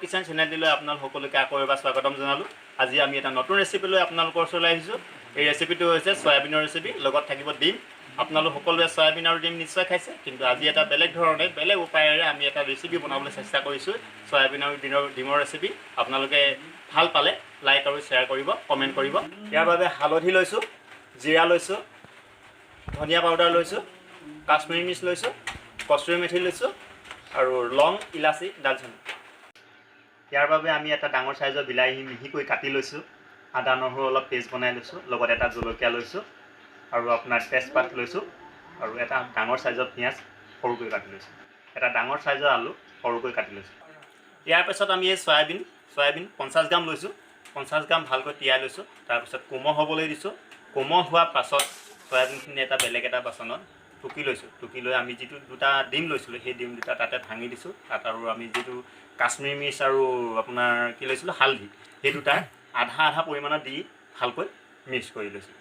Kitchen চেনেলটিলৈ আপোনালোক সকলোকে আকৌ এবাৰ স্বাগতম জনালোঁ। আজি আমি এটা নতুন ৰেচিপি লৈ আপোনালোকৰ ওচৰলৈ আহিছোঁ। এই ৰেচিপিটো হৈছে চয়াবিনৰ ৰেচিপি, লগত থাকিব ডিম। আপোনালোক সকলোৱে চয়াবিন আৰু ডিম নিশ্চয় খাইছে, কিন্তু আজি এটা বেলেগ ধৰণে বেলেগ উপায়েৰে আমি এটা ৰেচিপি বনাবলৈ চেষ্টা কৰিছোঁ। চয়াবিন আৰু ডিমৰ ৰেচিপি। আপোনালোকে ভাল পালে লাইক আৰু শ্বেয়াৰ কৰিব, কমেণ্ট কৰিব। ইয়াৰ বাবে হালধি লৈছোঁ, জিৰা লৈছোঁ, ধনিয়া পাউডাৰ লৈছোঁ, কাশ্মীৰী মিৰ্চ লৈছোঁ, কচুৰি মেথি লৈছোঁ আৰু লং, ইলাচি, দালচেনি। ইয়াৰ বাবে আমি এটা ডাঙৰ চাইজৰ বিলাহী মিহিকৈ কাটি লৈছোঁ, আদা নহৰু অলপ পেষ্ট বনাই লৈছোঁ, লগত এটা জলকীয়া লৈছোঁ আৰু আপোনাৰ তেজপাত লৈছোঁ আৰু এটা ডাঙৰ চাইজৰ পিঁয়াজ সৰুকৈ কাটি লৈছোঁ, এটা ডাঙৰ চাইজৰ আলু সৰুকৈ কাটি লৈছোঁ। ইয়াৰ পাছত আমি এই চয়াবিন 50 গ্ৰাম লৈছোঁ, 50 গ্ৰাম ভালকৈ তিয়াই লৈছোঁ। তাৰপিছত কোমল হ'বলৈ দিছোঁ। কোমল হোৱাৰ পাছত চয়াবিনখিনি এটা বেলেগ এটা বাচনত টুকি লৈছোঁ। টুকি লৈ আমি যিটো দুটা ডিম লৈছিলোঁ, সেই ডিম দুটা তাতে ভাঙি দিছোঁ। তাত আৰু আমি যিটো কাশ্মীৰী মিৰ্চ আৰু আপোনাৰ কি লৈছিলোঁ, হালধি, সেই দুটাৰ আধা আধা পৰিমাণত দি ভালকৈ মিক্স কৰি লৈছোঁ।